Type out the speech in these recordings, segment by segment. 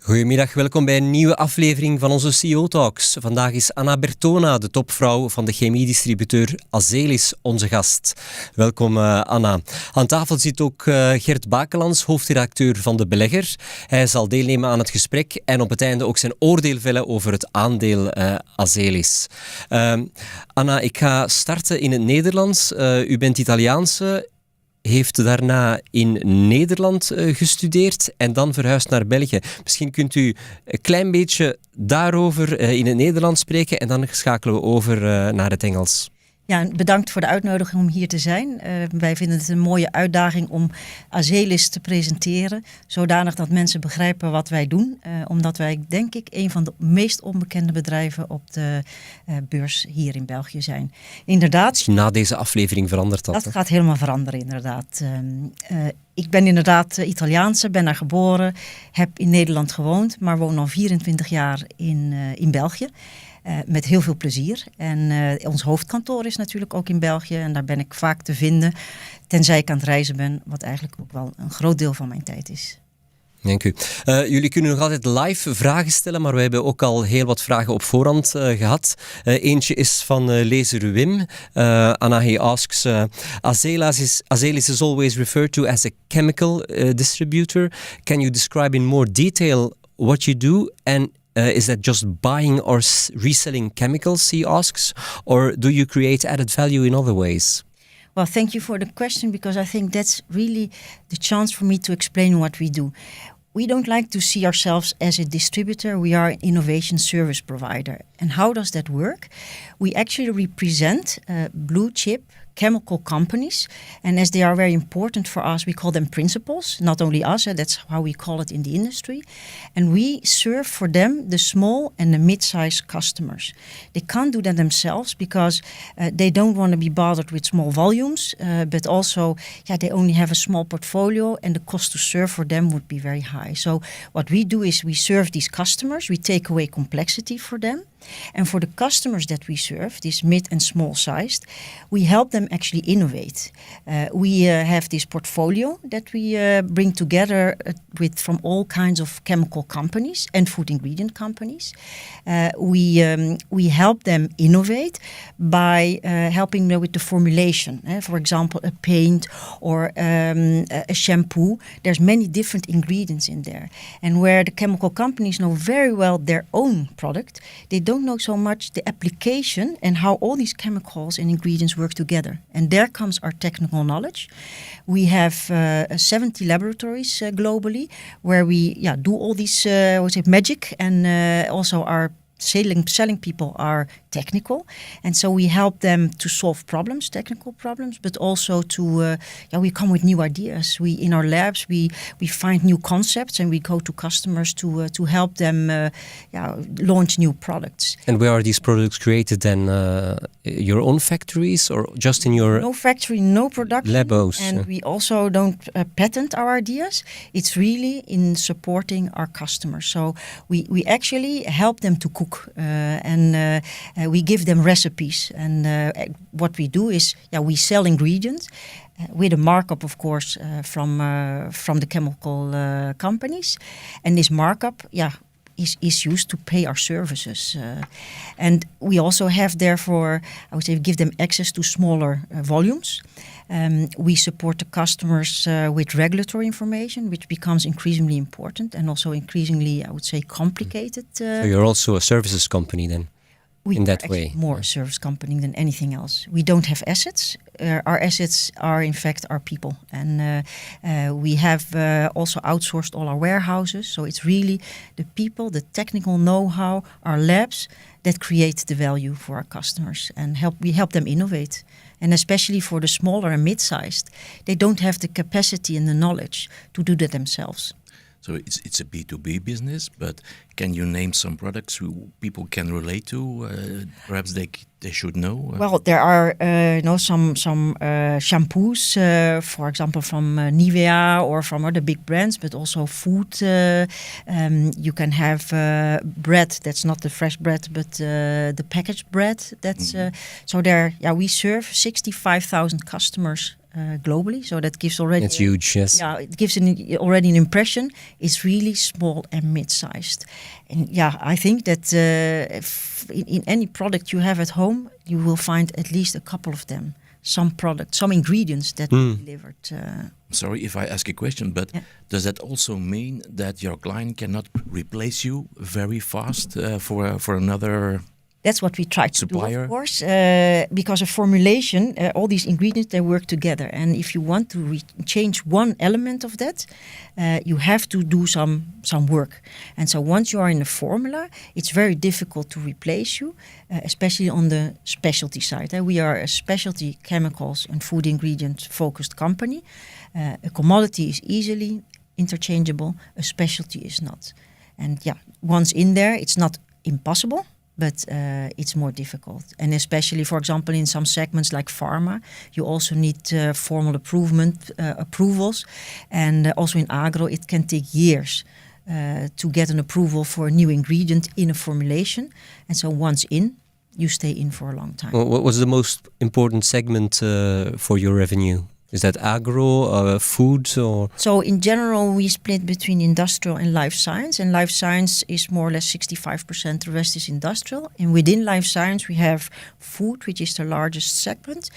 Goedemiddag, welkom bij een nieuwe aflevering van onze CEO-talks. Vandaag is Anna Bertona, de topvrouw van de chemiedistributeur Azelis, onze gast. Welkom Anna. Aan tafel zit ook Gert Bakelans, hoofdredacteur van De Belegger. Hij zal deelnemen aan het gesprek en op het einde ook zijn oordeel vellen over het aandeel Azelis. Anna, ik ga starten in het Nederlands. U bent Italiaanse. Heeft daarna in Nederland gestudeerd en dan verhuisd naar België. Misschien kunt u een klein beetje daarover in het Nederlands spreken en dan schakelen we over naar het Engels. Ja, bedankt voor de uitnodiging om hier te zijn. Wij vinden het een mooie uitdaging om Azelis te presenteren, zodanig dat mensen begrijpen wat wij doen. Omdat wij, denk ik, een van de meest onbekende bedrijven op de beurs hier in België zijn. Inderdaad. Na deze aflevering verandert dat. Dat gaat helemaal veranderen, inderdaad. Ik ben inderdaad Italiaanse, ben daar geboren, heb in Nederland gewoond, maar woon al 24 jaar in België. Met heel veel plezier. En ons hoofdkantoor is natuurlijk ook in België. En daar ben ik vaak te vinden, tenzij ik aan het reizen ben. Wat eigenlijk ook wel een groot deel van mijn tijd is. Dank u. Jullie kunnen nog altijd live vragen stellen, maar we hebben ook al heel wat vragen op voorhand gehad. Eentje is van lezer Wim. Anna, he asks, Azelis is always referred to as a chemical distributor. Can you describe in more detail what you do and is that just buying or reselling chemicals, he asks, or do you create added value in other ways? Well, thank you for the question, because I think that's really the chance for me to explain what we do. We don't like to see ourselves as a distributor. We are an innovation service provider. And how does that work? We actually represent blue chip chemical companies, and as they are very important for us, we call them principals. Not only us, that's how we call it in the industry. And we serve for them the small and the mid-sized customers. They can't do that themselves because they don't want to be bothered with small volumes, but also they only have a small portfolio and the cost to serve for them would be very high. So what we do is we serve these customers, we take away complexity for them. And for the customers that we serve, these mid and small sized, we help them actually innovate. We have this portfolio that we bring together from all kinds of chemical companies and food ingredient companies. We help them innovate by helping them with the formulation. For example, a paint or a shampoo. There's many different ingredients in there. And where the chemical companies know very well their own product, they don't know so much the application and how all these chemicals and ingredients work together. And there comes our technical knowledge. We have 70 laboratories globally where we do all these magic, and also our selling people are technical, and so we help them to solve problems, technical problems, but also to we come with new ideas. We in our labs we find new concepts and we go to customers to help them launch new products. And where are these products created then? Your own factories or just in your no factory, no production labos? And we also don't patent our ideas. It's really in supporting our customers. So we actually help them to cook and we give them recipes, and what we do is we sell ingredients with a markup, of course, from the chemical companies, and this markup is used to pay our services, and we also have, therefore, I would say, give them access to smaller volumes. We support the customers with regulatory information, which becomes increasingly important and also increasingly, I would say, complicated. So you're also a services company then? We in that are way, more a service company than anything else. We don't have assets. Our assets are, in fact, our people. And we have also outsourced all our warehouses. So it's really the people, the technical know-how, our labs that create the value for our customers. And we help them innovate. And especially for the smaller and mid-sized, they don't have the capacity and the knowledge to do that themselves. So it's a B2B business, but can you name some products who people can relate to? Perhaps they should know. Well, there are some shampoos, for example, from Nivea or from other big brands, but also food. You can have bread that's not the fresh bread, but the packaged bread. That's so there. Yeah, we serve 65,000 customers globally. So that gives already... It's huge, yes. Yeah, it gives already an impression. It's really small and mid-sized. And yeah, I think that in any product you have at home, you will find at least a couple of them. Some products, some ingredients that we delivered. Sorry if I ask a question, but does that also mean that your client cannot replace you very fast for another... That's what we try to supplier? do, of course, because of formulation, all these ingredients, they work together. And if you want to change one element of that, you have to do some work. And so once you are in a formula, it's very difficult to replace you, especially on the specialty side. We are a specialty chemicals and food ingredient focused company. A commodity is easily interchangeable, a specialty is not. And yeah, once in there, it's not impossible, but it's more difficult. And especially, for example, in some segments like pharma, you also need formal approvals. And also in agro, it can take years to get an approval for a new ingredient in a formulation. And so once in, you stay in for a long time. Well, what was the most important segment for your revenue? Is that agro, food, or...? So in general, we split between industrial and life science. And life science is more or less 65%. The rest is industrial. And within life science, we have food, which is the largest segment,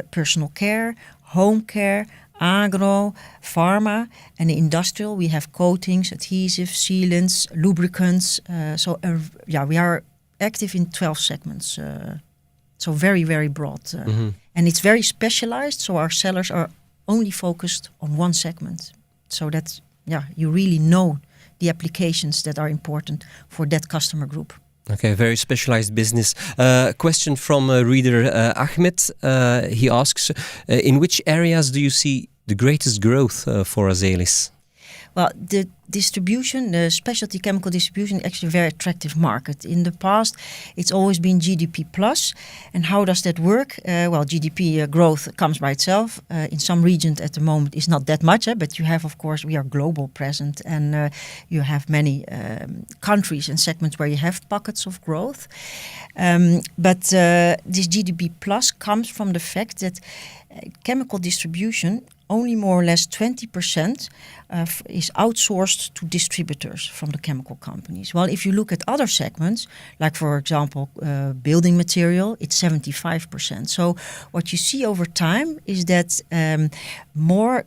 personal care, home care, agro, pharma. And in industrial, we have coatings, adhesives, sealants, lubricants. We are active in 12 segments. So very, very broad. And it's very specialized, so our sellers are only focused on one segment. So that, you really know the applications that are important for that customer group. Okay, very specialized business. Question from reader Ahmed. He asks, in which areas do you see the greatest growth for Azelis? Well, the distribution, the specialty chemical distribution, is actually a very attractive market. In the past, it's always been GDP plus. And how does that work? GDP growth comes by itself. In some regions at the moment is not that much, but you have, of course, we are global present, and you have many countries and segments where you have pockets of growth. But this GDP plus comes from the fact that chemical distribution, only more or less 20% is outsourced to distributors from the chemical companies. Well, if you look at other segments, like for example, building material, it's 75%. So what you see over time is that more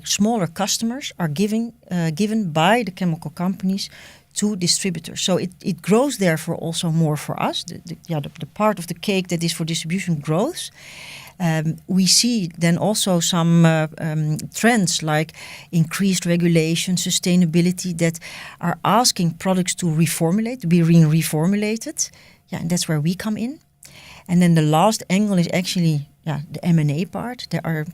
smaller customers are given by the chemical companies to distributors. So it grows therefore also more for us. The part of the cake that is for distribution grows. We see then also some trends like increased regulation, sustainability, that are asking products to reformulate, to be reformulated. Yeah, and that's where we come in. And then the last angle is actually the M&A part. There are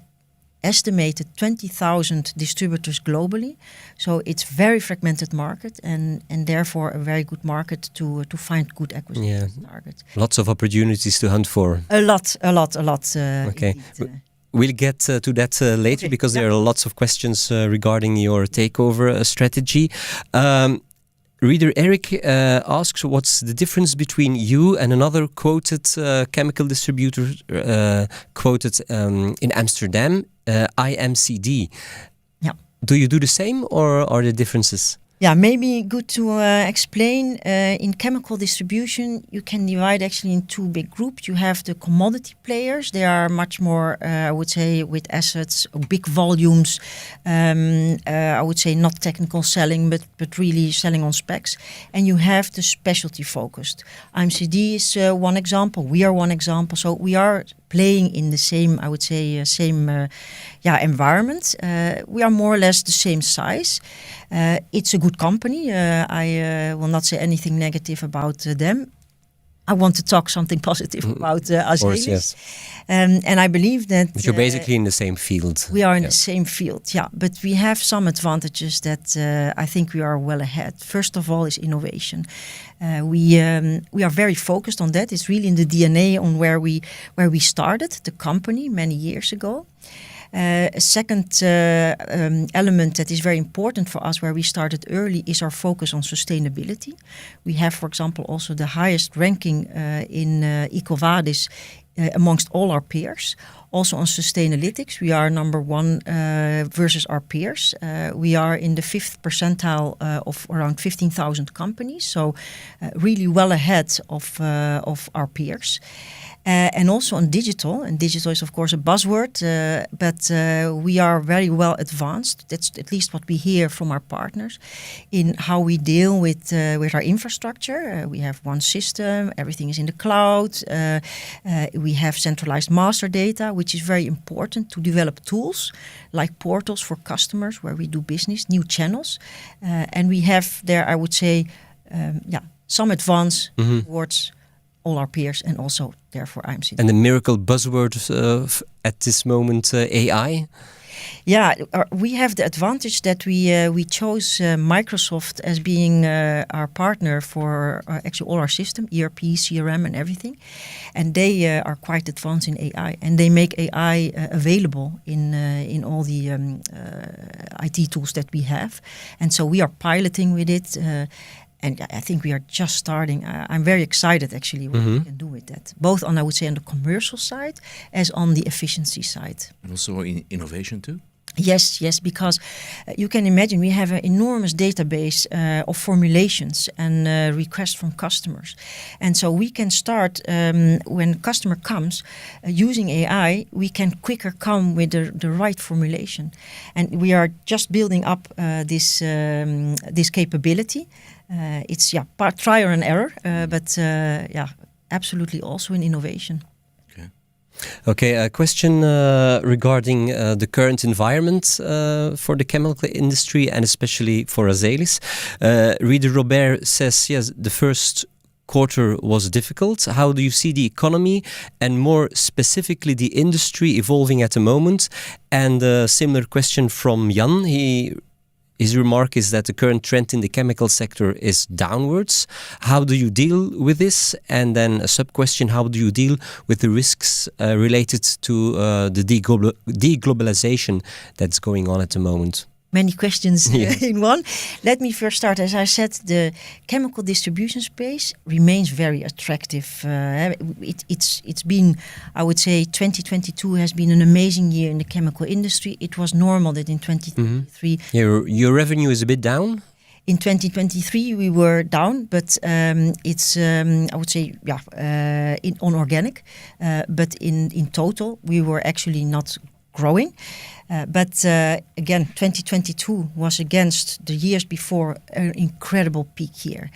estimated 20,000 distributors globally. So it's very fragmented market and therefore a very good market to find good acquisition targets. Lots of opportunities to hunt for. A lot. Okay. We'll get to that later because there are lots of questions regarding your takeover strategy. Reader Eric asks, what's the difference between you and another quoted chemical distributor quoted in Amsterdam, IMCD? Yeah. Do you do the same, or are there differences? Yeah, maybe good to explain. In chemical distribution, you can divide actually in two big groups. You have the commodity players. They are much more, I would say, with assets, big volumes. I would say not technical selling, but really selling on specs. And you have the specialty focused. IMCD is one example. We are one example. So we are playing in the same, I would say, environment. We are more or less the same size. It's a good company. I will not say anything negative about them. I want to talk something positive about Azelis. Course, yes. And I believe that... But you're basically in the same field. We are in the same field, but we have some advantages that I think we are well ahead. First of all is innovation. We are very focused on that. It's really in the DNA on where we started the company many years ago. A second element that is very important for us, where we started early, is our focus on sustainability. We have, for example, also the highest ranking in EcoVadis amongst all our peers. Also on Sustainalytics, we are number one versus our peers. We are in the 5th percentile of around 15,000 companies, so really well ahead of our peers. And also on digital, and digital is of course a buzzword, but we are very well advanced. That's at least what we hear from our partners in how we deal with our infrastructure. We have one system, everything is in the cloud. We have centralized master data, which is very important to develop tools like portals for customers where we do business, new channels. And we have there, I would say, some advance towards all our peers, and also therefore I'm sitting. And the miracle buzzword at this moment, AI? Yeah, we have the advantage that we chose Microsoft as being our partner for actually all our system, ERP, CRM and everything. And they are quite advanced in AI, and they make AI available in all the IT tools that we have. And so we are piloting with it. And I think we are just starting. I'm very excited, actually, what we can do with that. Both on, I would say, on the commercial side as on the efficiency side. And also in innovation too? Yes, because you can imagine we have an enormous database of formulations and requests from customers. And so we can start, when a customer comes, using AI, we can quicker come with the right formulation. And we are just building up this capability. It's part trial and error, but absolutely also in innovation. Okay, a question regarding the current environment for the chemical industry and especially for Azelis. Reader Robert says, yes, the first quarter was difficult. How do you see the economy and more specifically the industry evolving at the moment? And a similar question from Jan. His remark is that the current trend in the chemical sector is downwards. How do you deal with this? And then a sub-question, how do you deal with the risks related to the deglobalization that's going on at the moment? Many questions in one. Let me first start. As I said, the chemical distribution space remains very attractive. It's been, I would say, 2022 has been an amazing year in the chemical industry. It was normal that in 2023... Your revenue is a bit down? In 2023 we were down, but it's, I would say, on organic. But in total, we were actually not growing. But again, 2022 was against the years before an incredible peak year.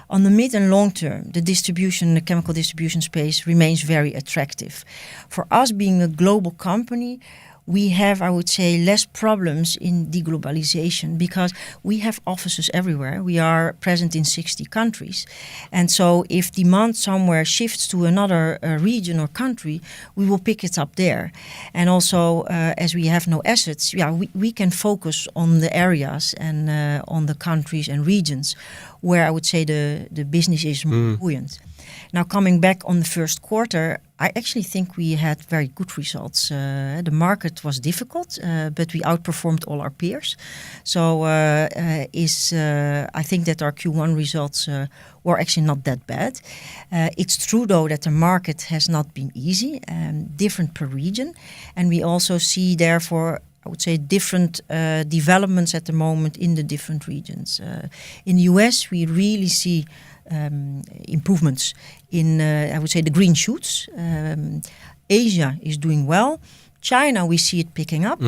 On the mid and long term, the chemical distribution space remains very attractive. For us being a global company, we have, I would say, less problems in deglobalization because we have offices everywhere. We are present in 60 countries. And so if demand somewhere shifts to another region or country, we will pick it up there. And also, as we have no assets, we can focus on the areas and on the countries and regions where I would say the business is more buoyant. Now, coming back on the first quarter, I actually think we had very good results. The market was difficult, but we outperformed all our peers. So I think that our Q1 results were actually not that bad. It's true, though, that the market has not been easy, different per region. And we also see, therefore, I would say different developments at the moment in the different regions. In the US, we really see improvements in, I would say, the green shoots. Asia is doing well. China, we see it picking up.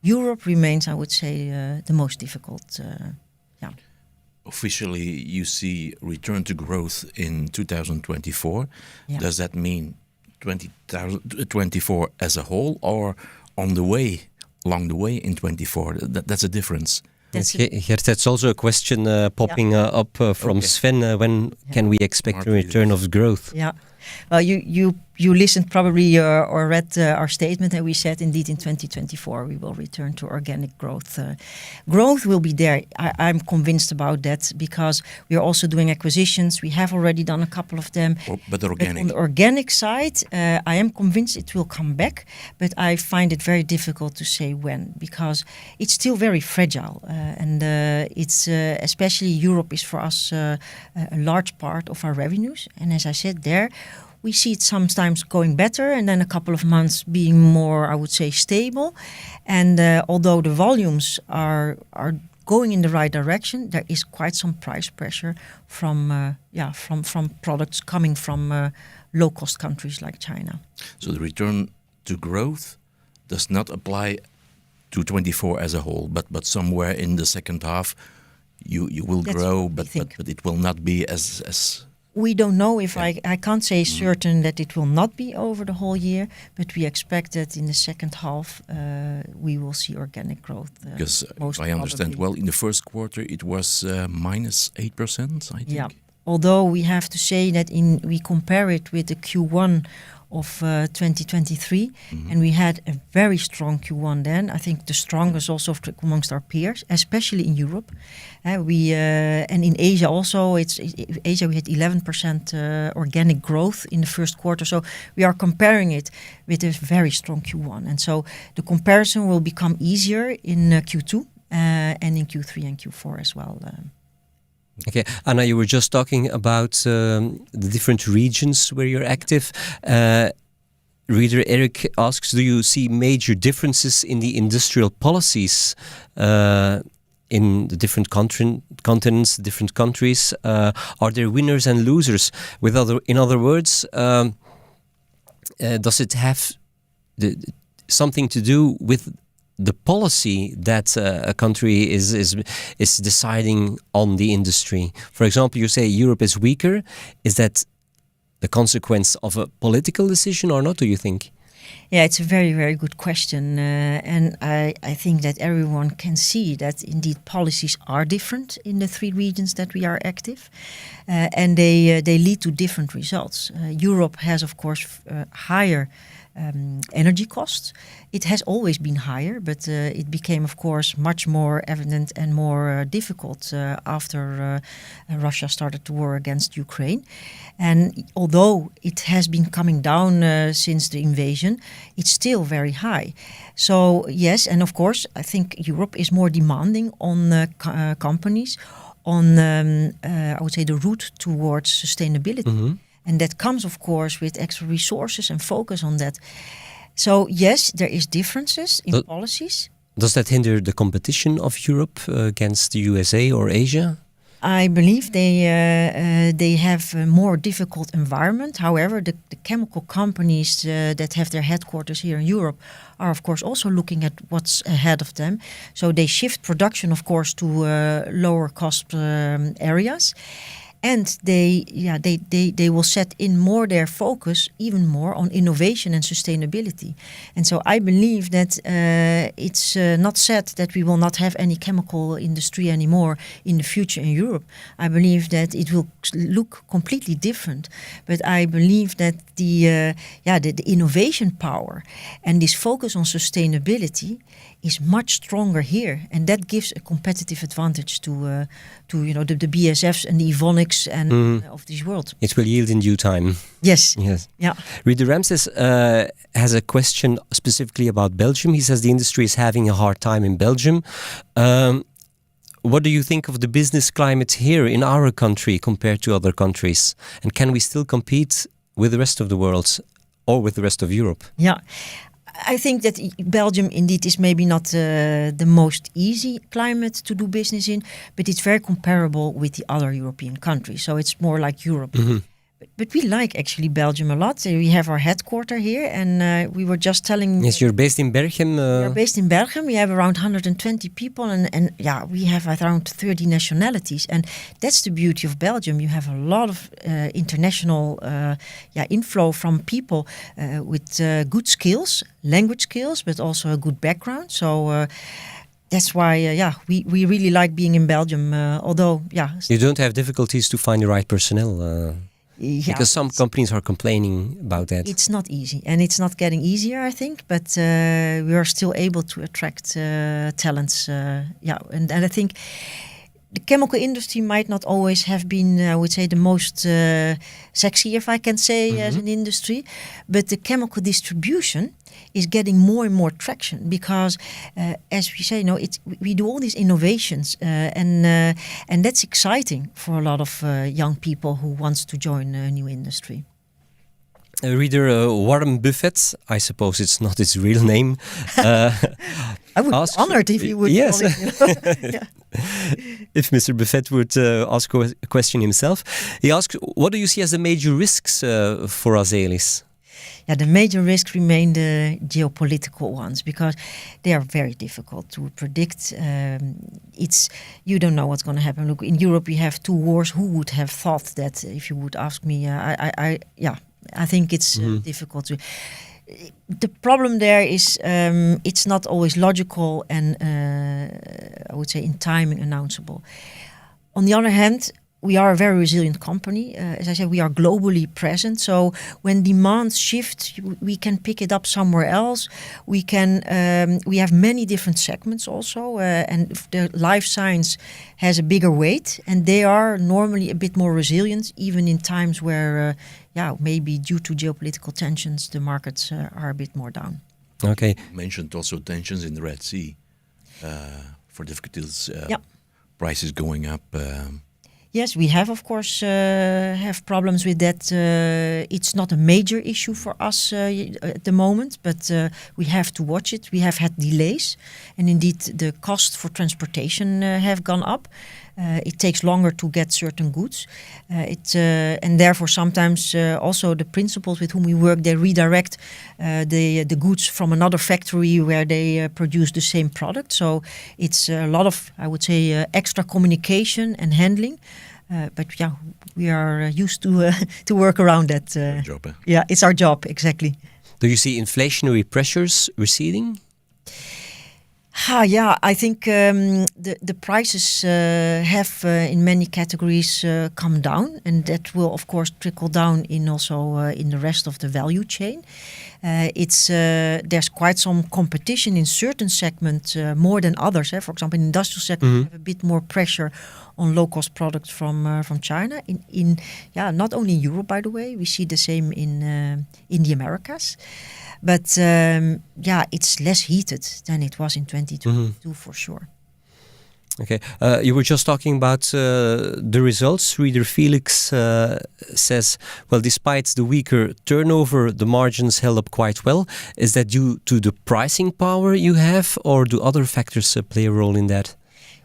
Europe remains, I would say, the most difficult. Officially, you see return to growth in 2024. Yeah. Does that mean 2024 as a whole, or along the way in 24? That's a difference. Gert, that's also a question popping up from Sven. When can we expect a return of growth? Yeah. Well, you listened probably or read our statement, and we said indeed in 2024 we will return to organic growth. Growth will be there. I'm convinced about that because we are also doing acquisitions. We have already done a couple of them. But organic. But on the organic side, I am convinced it will come back, but I find it very difficult to say when because it's still very fragile. And it's especially Europe is for us a large part of our revenues. And as I said there, We see it sometimes going better and then a couple of months being more, I would say, stable. And although the volumes are going in the right direction, there is quite some price pressure from products coming from low-cost countries like China. So the return to growth does not apply to 24 as a whole, but somewhere in the second half you will grow, but it will not be as we don't know if I can't say certain that it will not be over the whole year, but we expect that in the second half we will see organic growth. Because if I understand well, in the first quarter it was minus 8%, I think. Yeah, although we have to say that we compare it with the Q1 of 2023, and we had a very strong Q1 then. I think the strongest also amongst our peers, especially in Europe. And in Asia also. Asia we had 11% organic growth in the first quarter. So we are comparing it with a very strong Q1, and so the comparison will become easier in Q2 and in Q3 and Q4 as well. Okay, Anna, you were just talking about the different regions where you're active. Reader Eric asks, do you see major differences in the industrial policies in the different continents, different countries? Are there winners and losers? In other words, does it have something to do with the policy that a country is deciding on the industry? For example, you say Europe is weaker. Is that the consequence of a political decision or not, do you think? Yeah, it's a very, very good question. And I think that everyone can see that indeed policies are different in the three regions that we are active. And they lead to different results. Europe has, of course, higher energy costs. It has always been higher, but it became, of course, much more evident and more difficult after Russia started the war against Ukraine. And although it has been coming down since the invasion, it's still very high. So yes, and of course, I think Europe is more demanding on companies on, I would say, the route towards sustainability. Mm-hmm. And that comes, of course, with extra resources and focus on that. So, yes, there is differences in policies. Does that hinder the competition of Europe against the USA or Asia? I believe they have a more difficult environment. However, the chemical companies that have their headquarters here in Europe are, of course, also looking at what's ahead of them. So they shift production, of course, to lower cost areas. And they will set in more their focus, even more on innovation and sustainability. And so I believe that it's not said that we will not have any chemical industry anymore in the future in Europe. I believe that it will look completely different. But I believe that the innovation power and this focus on sustainability is much stronger here, and that gives a competitive advantage to the BASFs and the Evonik's and of this world. It will yield in due time. Yes. Yeah. Reader Ramses has a question specifically about Belgium. He says the industry is having a hard time in Belgium. What do you think of the business climate here in our country compared to other countries? And can we still compete with the rest of the world or with the rest of Europe? Yeah. I think that Belgium indeed is maybe not the most easy climate to do business in, but it's very comparable with the other European countries. So it's more like Europe. Mm-hmm. But we like actually Belgium a lot. We have our headquarters here, and we were just telling... Yes, you're based in Berchem. We're based in Berchem. We have around 120 people, and we have around 30 nationalities. And that's the beauty of Belgium. You have a lot of international inflow from people with good skills, language skills, but also a good background. So... that's why, we really like being in Belgium, although, You don't have difficulties to find the right personnel, because some companies are complaining about that. It's not easy, and it's not getting easier, I think, but we are still able to attract talents, and I think the chemical industry might not always have been, I would say, the most sexy, if I can say, as an industry, but the chemical distribution is getting more and more traction because, as we say, we do all these innovations, and that's exciting for a lot of young people who wants to join a new industry. Reader Warren Buffett, I suppose it's not his real name. I would be honored if you would. Yes. Call it, yeah. If Mr. Buffett would ask a question himself. He asks, what do you see as the major risks for Azelis? Yeah, the major risks remain the geopolitical ones because they are very difficult to predict. You don't know what's going to happen. Look, in Europe we have 2 wars. Who would have thought that? If you would ask me, I think it's difficult to. The problem there is it's not always logical and I would say in time and announceable. On the other hand, we are a very resilient company. As I said, we are globally present. So when demands shift, we can pick it up somewhere else. We can. We have many different segments also, and the life science has a bigger weight, and they are normally a bit more resilient, even in times where, maybe due to geopolitical tensions, the markets are a bit more down. Okay. You mentioned also tensions in the Red Sea for difficulties, prices going up. Yes, we have, of course, have problems with that. It's not a major issue for us at the moment, but we have to watch it. We have had delays, and indeed the cost for transportation have gone up. It takes longer to get certain goods. And therefore sometimes also the principals with whom we work, they redirect the goods from another factory where they produce the same product. So it's a lot of, I would say, extra communication and handling. But we are used to work around that. Our job, eh? Yeah, it's our job, exactly. Do you see inflationary pressures receding? I think the prices have in many categories come down, and that will of course trickle down in also in the rest of the value chain. There's quite some competition in certain segments more than others. For example, in the industrial segment, we have a bit more pressure on low-cost products from China. Not only in Europe, by the way, we see the same in the Americas. But it's less heated than it was in 2022 for sure. Okay, you were just talking about the results. Reader Felix says, well, despite the weaker turnover, the margins held up quite well. Is that due to the pricing power you have, or do other factors play a role in that?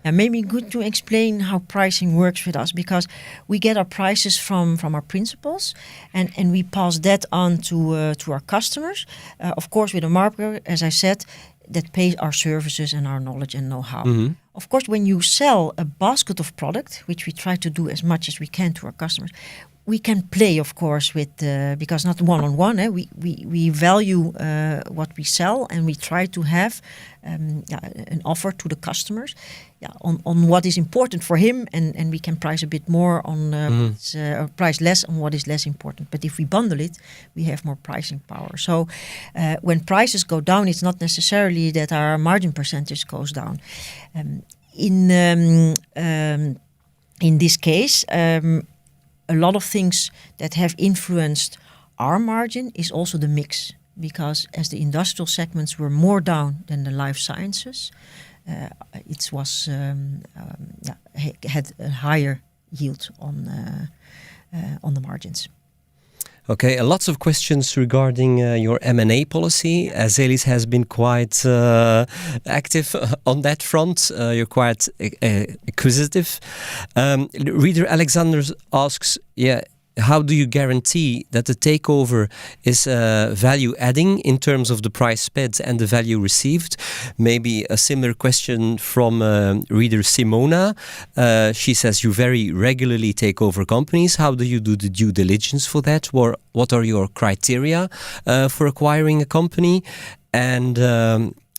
Maybe good to explain how pricing works with us, because we get our prices from our principals and we pass that on to our customers. Of course, with a marketer, as I said, that pays our services and our knowledge and know-how. Mm-hmm. Of course, when you sell a basket of product, which we try to do as much as we can to our customers, we can play, of course, with because not one-on-one. We value what we sell, and we try to have an offer to the customers on what is important for him, and we can price a bit more on price less on what is less important. But if we bundle it, we have more pricing power. So when prices go down, it's not necessarily that our margin percentage goes down. In this case, a lot of things that have influenced our margin is also the mix, because as the industrial segments were more down than the life sciences, it was had a higher yield on the margins. Okay, lots of questions regarding your M&A policy. Azelis has been quite active on that front. You're quite acquisitive. Reader Alexander asks, how do you guarantee that the takeover is value-adding in terms of the price paid and the value received? Maybe a similar question from reader Simona. She says you very regularly take over companies. How do you do the due diligence for that? Or what are your criteria for acquiring a company? And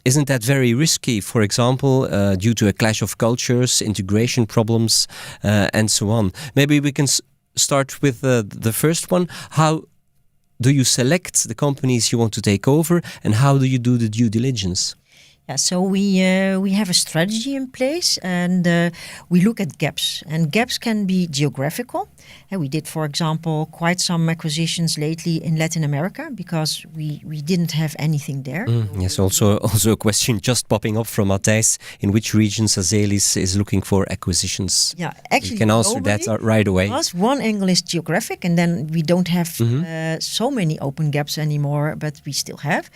isn't that very risky, for example, due to a clash of cultures, integration problems, and so on? Maybe we can start with the first one. How do you select the companies you want to take over, and how do you do the due diligence? Yeah, so we have a strategy in place, and we look at gaps. And gaps can be geographical. And we did, for example, quite some acquisitions lately in Latin America because we didn't have anything there. Yes, also a question just popping up from Matthijs. In which regions Azelis is looking for acquisitions? Yeah, actually, you can answer that right away. One angle is geographic, and then we don't have so many open gaps anymore, but we still have.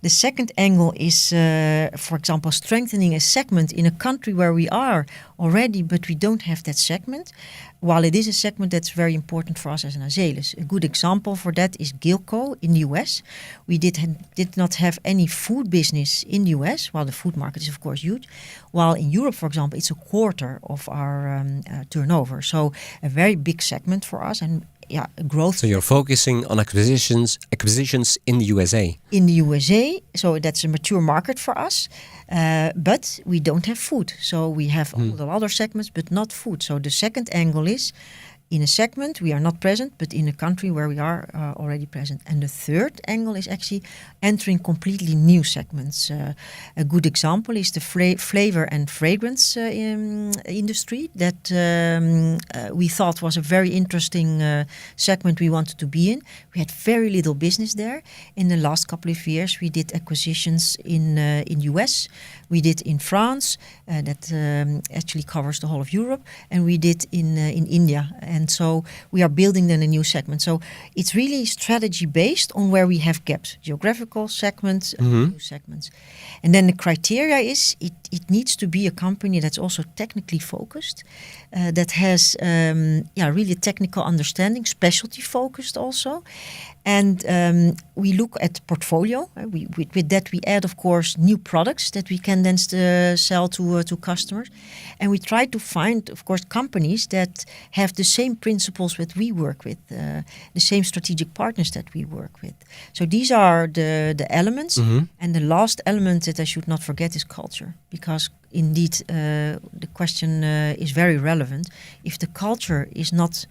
The second angle is, for example, strengthening a segment in a country where we are already, but we don't have that segment. While it is a segment that's very important for us as an Azelis. A good example for that is Gilco in the US. We did not have any food business in the US, while the food market is of course huge. While in Europe, for example, it's a quarter of our turnover. So a very big segment for us, and growth. So you're focusing on acquisitions in the USA. In the USA, so that's a mature market for us. But we don't have food. So we have all the other segments, but not food. So the second angle is, in a segment we are not present, but in a country where we are already present. And the third angle is actually entering completely new segments. A good example is the flavor and fragrance industry that we thought was a very interesting segment we wanted to be in. We had very little business there. In the last couple of years, we did acquisitions in US. We did in France, that actually covers the whole of Europe, and we did in India. And so we are building then a new segment. So it's really strategy based on where we have gaps, geographical segments, new segments. And then the criteria is it needs to be a company that's also technically focused, that has really technical understanding, specialty focused also. And we look at portfolio. With that, we add, of course, new products that we can then sell to customers. And we try to find, of course, companies that have the same principles that we work with, the same strategic partners that we work with. So these are the elements. And the last element that I should not forget is culture. Because indeed, the question is very relevant. If the culture is not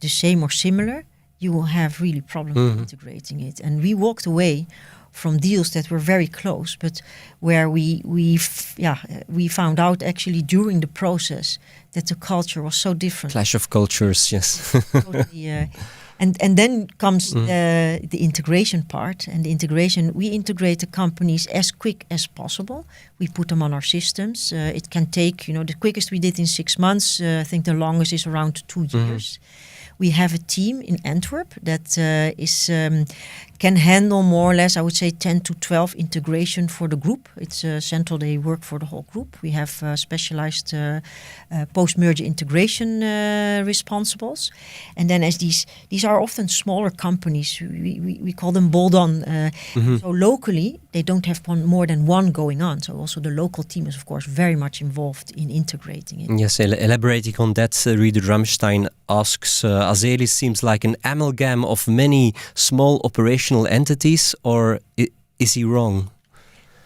the same or similar, you will have really problems integrating it. And we walked away from deals that were very close, but where we found out actually during the process that the culture was so different. Clash of cultures, yes. Totally, and then comes the integration part. And the integration, we integrate the companies as quick as possible. We put them on our systems. It can take, the quickest we did in 6 months. I think the longest is around 2 years. We have a team in Antwerp that can handle more or less, I would say, 10 to 12 integration for the group. It's central, they work for the whole group. We have specialized post-merger integration responsibles. And then as these are often smaller companies, we call them bolt-on. So locally, they don't have more than one going on. So also the local team is, of course, very much involved in integrating it. Yes, elaborating on that, Rieder Ramstein asks, Azelis seems like an amalgam of many small operational entities, or is he wrong?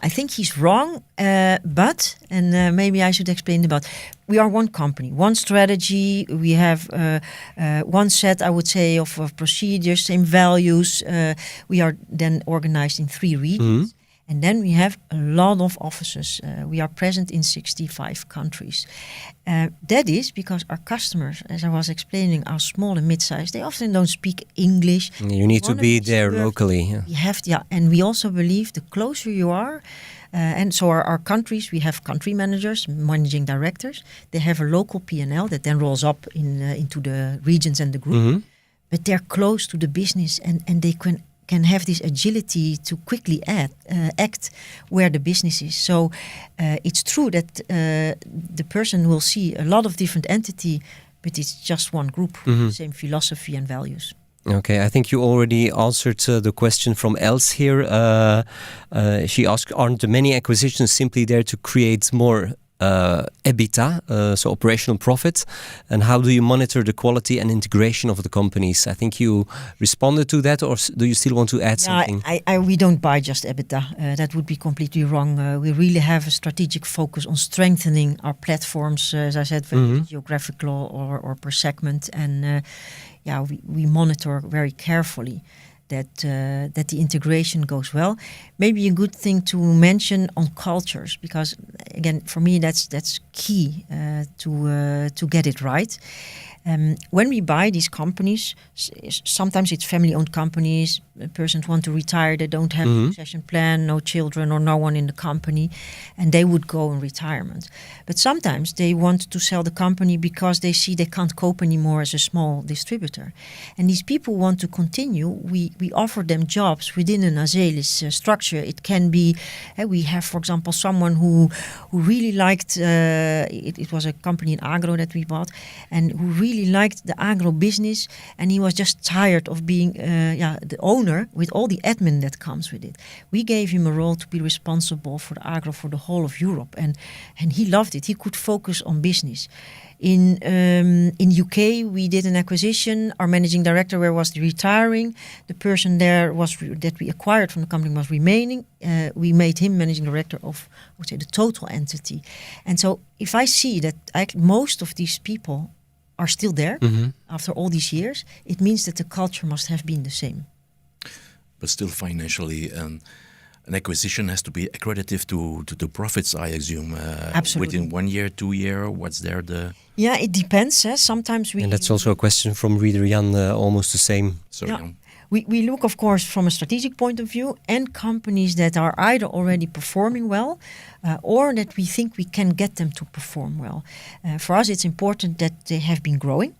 I think he's wrong, but maybe I should explain about. We are one company, one strategy. We have one set, I would say, of procedures, same values. We are then organized in 3 regions. And then we have a lot of offices. We are present in 65 countries. That is because our customers, as I was explaining, are small and mid-sized. They often don't speak English. You need to be there locally. Yeah. We have, and we also believe the closer you are, and so our countries, we have country managers, managing directors. They have a local P&L that then rolls up into the regions and the group. But they're close to the business, and they can have this agility to quickly act where the business is. So it's true that the person will see a lot of different entity, but it's just one group, same philosophy and values. Okay, I think you already answered the question from Els here. She asked, aren't the many acquisitions simply there to create more EBITDA, so operational profit, and how do you monitor the quality and integration of the companies? I think you responded to that, or do you still want to add something? We don't buy just EBITDA. That would be completely wrong. We really have a strategic focus on strengthening our platforms, as I said, geographical or per segment, and we monitor very carefully. that the integration goes well. Maybe a good thing to mention on cultures, because again, for me, that's key to get it right. When we buy these companies, sometimes it's family-owned companies. Persons want to retire, they don't have a succession plan, no children or no one in the company, and they would go in retirement. But sometimes they want to sell the company because they see they can't cope anymore as a small distributor. And these people want to continue. We offer them jobs within an Azelis structure. It can be, we have, for example, someone who really liked, it was a company in agro that we bought, and who really liked the agro business, and he was just tired of being the owner with all the admin that comes with it. We gave him a role to be responsible for the agro for the whole of Europe, and he loved it. He could focus on business. In UK, we did an acquisition. Our managing director was retiring. The person there that we acquired from the company was remaining. We made him managing director of, I would say, the total entity. And so if I see that most of these people are still there after all these years, it means that the culture must have been the same. But still financially, an acquisition has to be accretive to the profits, I assume. Absolutely. Within 1 year, 2 year, what's there the... Yeah, it depends. Sometimes we... And that's also a question from reader Jan, almost the same. Sorry, Yeah. Jan. We look, of course, from a strategic point of view, and companies that are either already performing well or that we think we can get them to perform well. For us, it's important that they have been growing.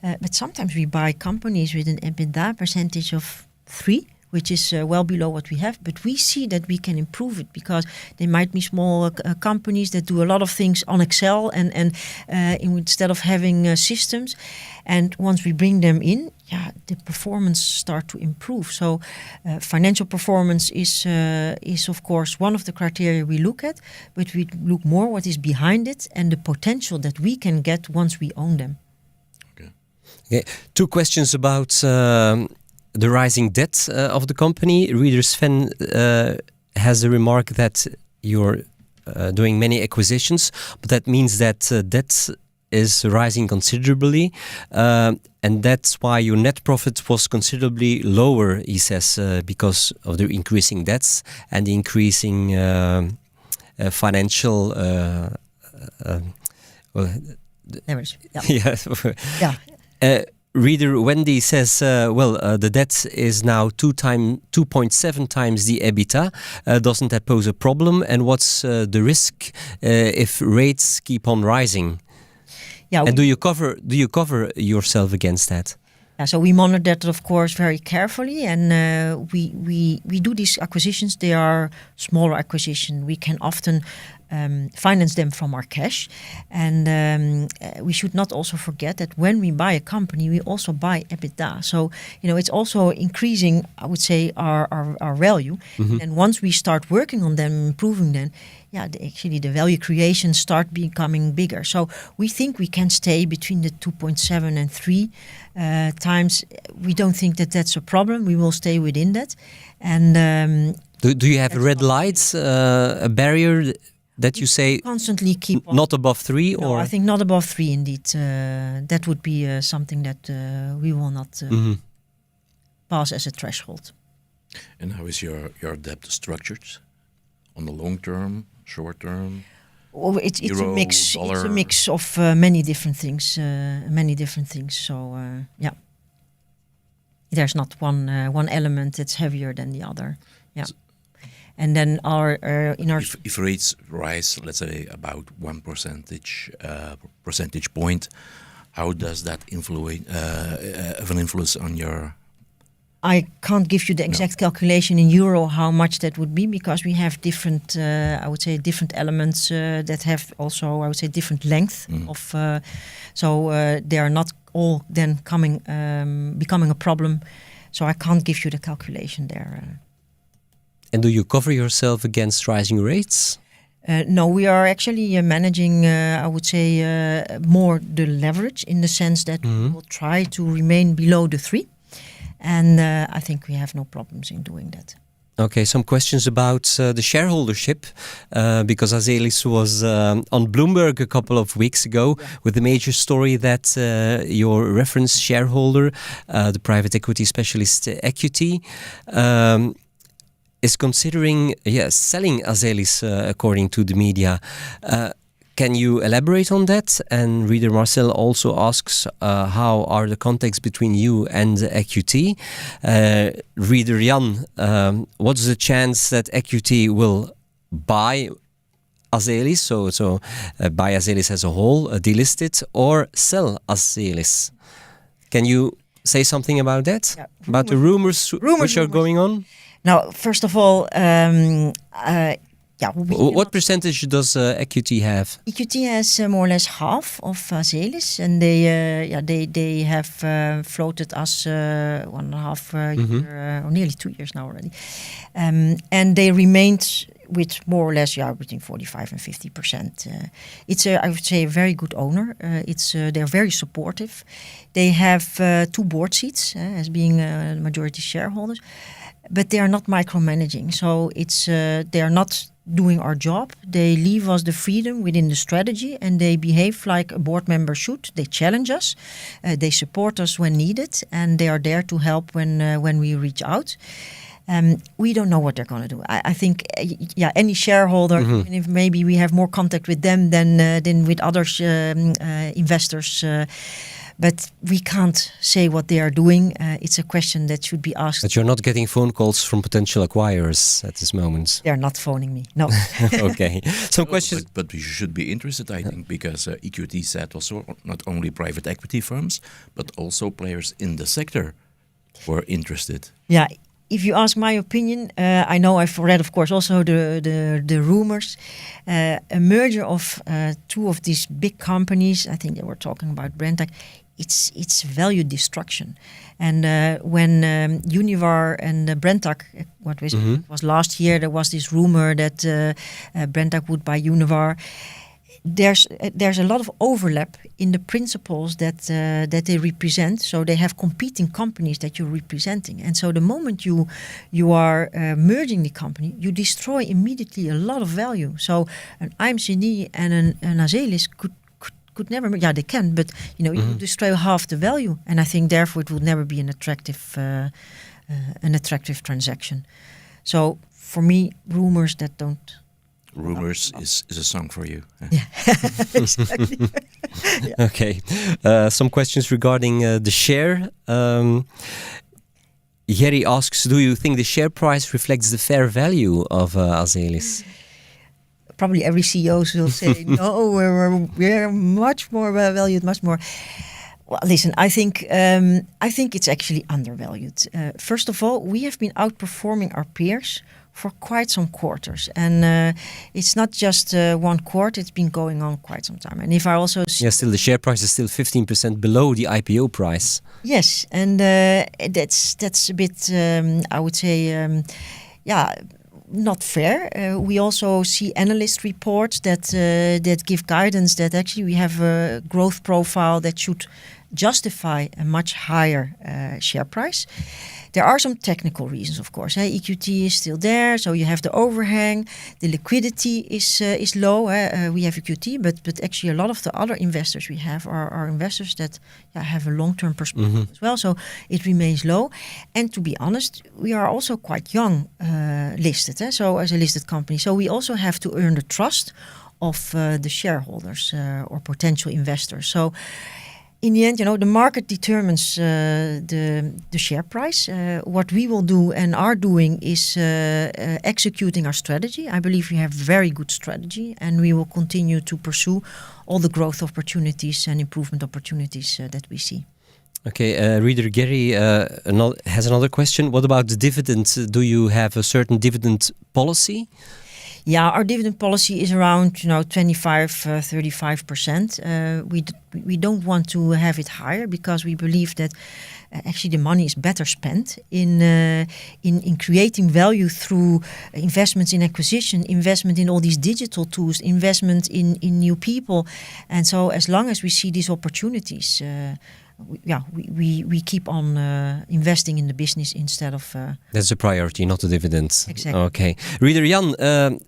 But sometimes we buy companies with an EBITDA percentage of 3%, which is well below what we have, but we see that we can improve it because they might be small companies that do a lot of things on Excel and instead of having systems. And once we bring them in, the performance start to improve. So financial performance is of course one of the criteria we look at, but we look more what is behind it and the potential that we can get once we own them. Okay. 2 questions about the rising debt of the company. Reader Sven has a remark that you're doing many acquisitions, but that means that debt is rising considerably, and that's why your net profit was considerably lower, he says, because of the increasing debts and the increasing financial Leverage. Yeah. Reader Wendy says, the debt is now 2.7 times the EBITDA. Doesn't that pose a problem? And what's the risk if rates keep on rising? Yeah. And do you cover yourself against that? Yeah, so we monitor that, of course, very carefully, and we do these acquisitions. They are smaller acquisitions. We can often finance them from our cash, and we should not also forget that when we buy a company, we also buy EBITDA. So it's also increasing, I would say, our value. And once we start working on them, improving them, actually the value creation start becoming bigger. So we think we can stay between the 2.7 and 3 times. We don't think that that's a problem. We will stay within that. And do you have red lights, a barrier that you say constantly keep on. Not above 3? No, or I think not above 3 indeed. That would be something that we will not pass as a threshold. And how is your debt structured? On the long term, short term? Oh, it's Euro, a mix. dollar. It's a mix of many different things. So there's not one element that's heavier than the other. Yeah. And then if rates rise, let's say about 1 percentage point, how does that have an influence on your? I can't give you the exact calculation in euro how much that would be, because we have different, I would say, different elements that have also, I would say, different length of. So they are not all then becoming a problem. So I can't give you the calculation there. And do you cover yourself against rising rates? No, we are actually managing, I would say, more the leverage in the sense that we will try to remain below the 3. And I think we have no problems in doing that. Okay, some questions about the shareholdership, because Azelis was on Bloomberg a couple of weeks ago with the major story that your reference shareholder, the private equity specialist Equity, is considering selling Azelis, according to the media. Can you elaborate on that? And reader Marcel also asks, how are the contacts between you and EQT? Reader Jan, what's the chance that EQT will buy Azelis, so buy Azelis as a whole, delist it, or sell Azelis? Can you say something about that? Yeah. About the rumors which are going on? Now, first of all, what percentage does EQT have? EQT has more or less half of Azelis, and they have floated us 1.5 year, or nearly 2 years now already, and they remained with more or less between 45 and 50%. It's I would say a very good owner. They're very supportive. They have 2 board seats as being majority shareholders, but they are not micromanaging. So they are not doing our job. They leave us the freedom within the strategy, and they behave like a board member should. They challenge us, they support us when needed, and they are there to help when we reach out. We don't know what they're going to do. I think, any shareholder, even if maybe we have more contact with them than with other investors. But we can't say what they are doing. It's a question that should be asked. But you're not getting phone calls from potential acquirers at this moment? They're not phoning me, no. Okay. Some questions. But we should be interested, I think, because EQT said also not only private equity firms, but also players in the sector were interested. Yeah. If you ask my opinion, I know I've read, of course, also the rumors. A merger of 2 of these big companies, I think they were talking about Brenntag, it's value destruction. And when Univar and Brenntag, was last year, there was this rumor that Brenntag would buy Univar. There's a lot of overlap in the principles that they represent. So they have competing companies that you're representing, and so the moment you are merging the company, you destroy immediately a lot of value. So an IMCD and an Azelis could never. Yeah, they can, but you destroy half the value, and I think therefore it would never be an attractive transaction. So for me, rumors that don't. Rumors is a song for you. Yeah, exactly. Yeah. Okay. Some questions regarding the share. Gerry asks, do you think the share price reflects the fair value of Azelis? Probably every CEO will say, no, we're much more valued, much more. Well, listen, I think it's actually undervalued. First of all, we have been outperforming our peers for quite some quarters, and it's not just one quarter, it's been going on quite some time. And if I also see still the share price is still 15% below the IPO price. Yes, and that's a bit I would say not fair. We also see analyst reports that give guidance that actually we have a growth profile that should justify a much higher share price. There are some technical reasons, of course. EQT is still there, so you have the overhang. The liquidity is low. We have EQT, but actually a lot of the other investors we have are investors that have a long-term perspective as well. So it remains low. And to be honest, we are also quite young listed. So as a listed company, so we also have to earn the trust of the shareholders or potential investors. So in the end, the market determines the share price. What we will do and are doing is executing our strategy. I believe we have very good strategy, and we will continue to pursue all the growth opportunities and improvement opportunities that we see. Okay, reader Gerry has another question. What about the dividend? Do you have a certain dividend policy? Yeah, our dividend policy is around 25-35%. We don't want to have it higher because we believe that actually the money is better spent in creating value through investments in acquisition, investment in all these digital tools, investment in new people. And so as long as we see these opportunities, we keep on investing in the business instead of... That's a priority, not the dividends. Exactly. Okay. Reader Jan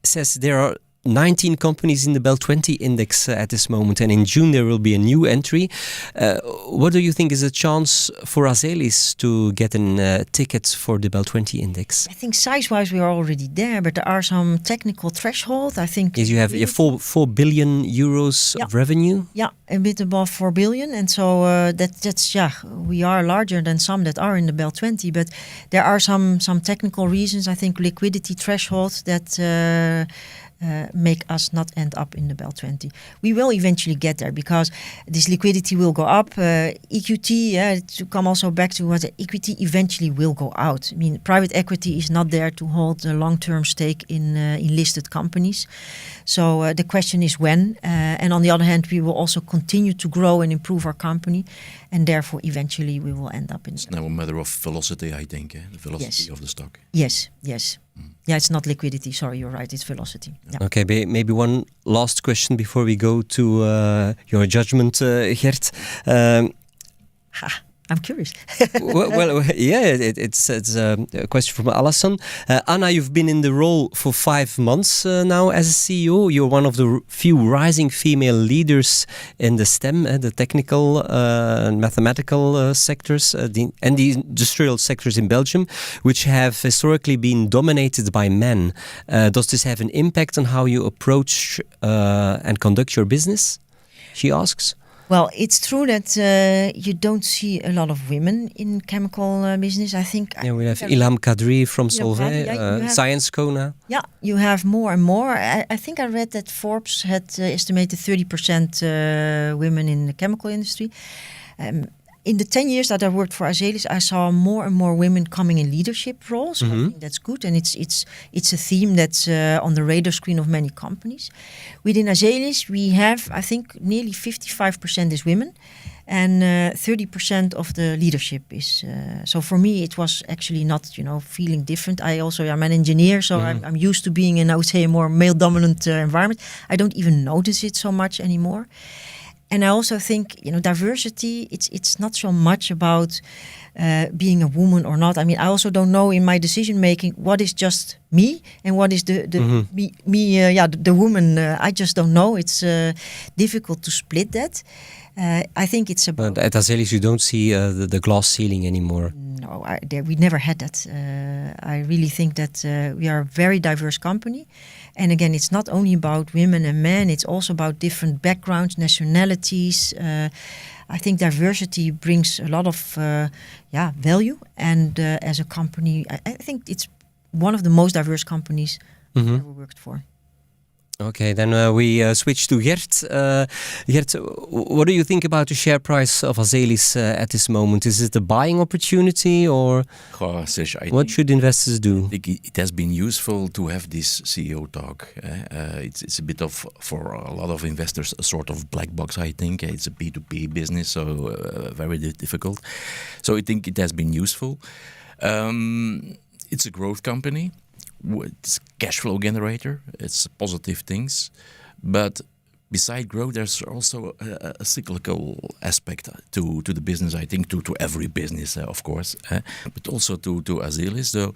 says there are 19 companies in the BEL 20 index at this moment, and in June there will be a new entry. What do you think is a chance for Azelis to get a ticket for the BEL 20 index? I think size-wise we are already there, but there are some technical thresholds. I think yes, you have 4 billion euros of revenue. Yeah, a bit above 4 billion, and so that's we are larger than some that are in the BEL 20, but there are some technical reasons. I think liquidity thresholds that make us not end up in the BEL 20. We will eventually get there because this liquidity will go up. EQT, to come also back to what equity eventually will go out. I mean, private equity is not there to hold a long-term stake in listed companies. So the question is when. And on the other hand, we will also continue to grow and improve our company. And therefore, eventually, we will end up in... It's now a matter of velocity, I think, the velocity of the stock. Yes. Yeah, it's not liquidity. Sorry, you're right. It's velocity. Yeah. Okay, maybe one last question before we go to your judgment, Gert. I'm curious. It's a question from Alison. Anna, you've been in the role for 5 months now as a CEO. You're one of the few rising female leaders in the STEM, the technical and mathematical sectors, and the industrial sectors in Belgium, which have historically been dominated by men. Does this have an impact on how you approach and conduct your business? She asks. Well, it's true that you don't see a lot of women in chemical business. I think. Yeah, we have Ilham Kadri from Solvay, Science Kona. Yeah, you have more and more. I think I read that Forbes had estimated 30% women in the chemical industry. In the 10 years that I worked for Azelis, I saw more and more women coming in leadership roles. I think that's good, and it's a theme that's on the radar screen of many companies. Within Azelis, we have, I think, nearly 55% is women, and 30% of the leadership is. So for me, it was actually not, feeling different. I'm an engineer, so I'm used to being in, I would say, a more male-dominant environment. I don't even notice it so much anymore. And I also think, diversity, it's not so much about being a woman or not. I mean, I also don't know in my decision-making what is just me and what is the woman. I just don't know. It's difficult to split that. I think it's about... But at Azelis, you don't see the glass ceiling anymore. No, we never had that. I really think that we are a very diverse company. And again, it's not only about women and men, it's also about different backgrounds, nationalities. I think diversity brings a lot of value. And as a company, I think it's one of the most diverse companies I've ever worked for. Okay, then we switch to Gert. Gert, what do you think about the share price of Azelis at this moment? Is it a buying opportunity, or what should investors do? I think it has been useful to have this CEO talk. It's a bit of, for a lot of investors, a sort of black box, I think. It's a P2P business, so very difficult. So I think it has been useful. It's a growth company. It's cash flow generator. It's positive things, but beside growth, there's also a cyclical aspect to the business. I think to every business, of course, but also to Azelis. So,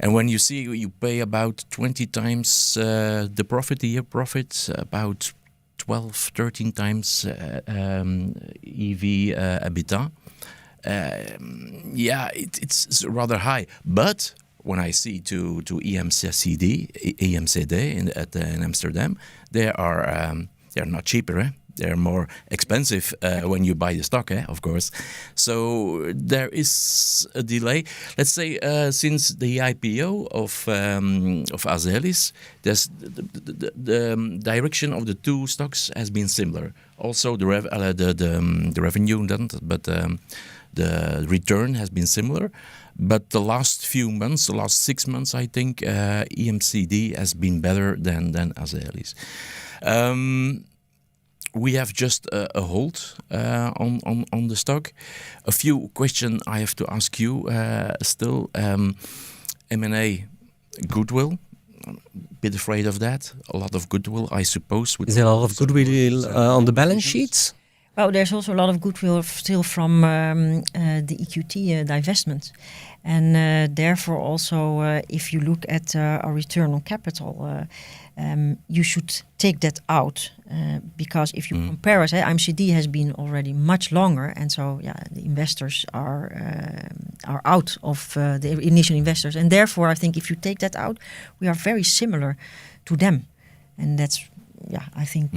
and when you see you pay about 20 times the profit, the year profit, about 12, 13 times EV EBITDA. It's rather high, but when I see to EMCD in Amsterdam, they're not cheaper. They're more expensive when you buy the stock, of course. So there is a delay. Let's say since the IPO of Azelis, the direction of the two stocks has been similar. Also, the revenue doesn't, but the return has been similar. But the last few months, the last 6 months, I think EMCD has been better than Azelis. We have just a hold on the stock. A few questions I have to ask you still. M&A goodwill. A bit afraid of that. A lot of goodwill, I suppose. Is there a lot of goodwill on the balance sheets? Well, there's also a lot of goodwill still from the EQT divestment. And therefore also, if you look at our return on capital, you should take that out. Because if you compare us, IMCD has been already much longer. And so, the investors are out of the initial investors. And therefore, I think if you take that out, we are very similar to them. And that's... I think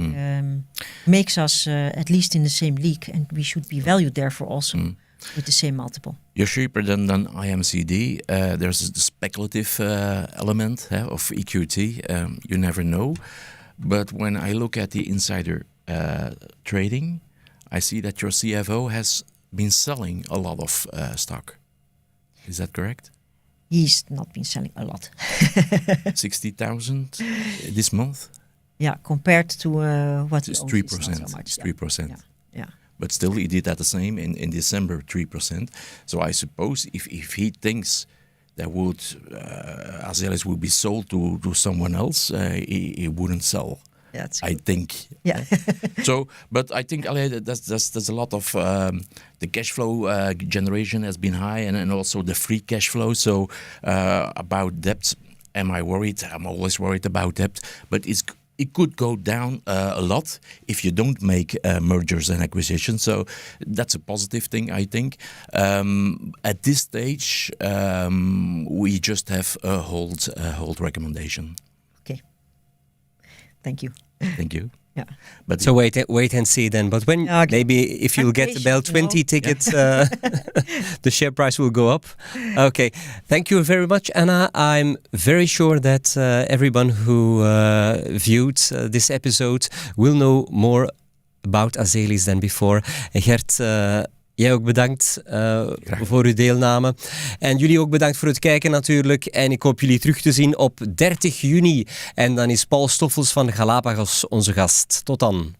makes us at least in the same league, and we should be valued therefore also with the same multiple. You're cheaper than IMCD. There's the speculative element of EQT. You never know. But when I look at the insider trading, I see that your CFO has been selling a lot of stock. Is that correct? He's not been selling a lot. 60,000 this month? Yeah, compared to what it's he 3%. owns, it's not so much. 3%. Yeah. But still, he did that the same in December, 3%. So I suppose if he thinks that Azelis would be sold to someone else, he wouldn't sell. That's I think. Yeah. So, but I think that's a lot of the cash flow generation has been high, and also the free cash flow. So about debt, am I worried? I'm always worried about debt, but it could go down a lot if you don't make mergers and acquisitions. So that's a positive thing, I think. At this stage, we just have a hold recommendation. Okay. Thank you. Thank you. Yeah. But So wait and see then. But when maybe if you'll get the Bell 20 tickets, the share price will go up. Okay. Thank you very much, Anna. I'm very sure that everyone who viewed this episode will know more about Azelis than before. Gert, jij ook bedankt voor uw deelname. En jullie ook bedankt voor het kijken natuurlijk. En ik hoop jullie terug te zien op 30 juni. En dan is Paul Stoffels van Galapagos onze gast. Tot dan.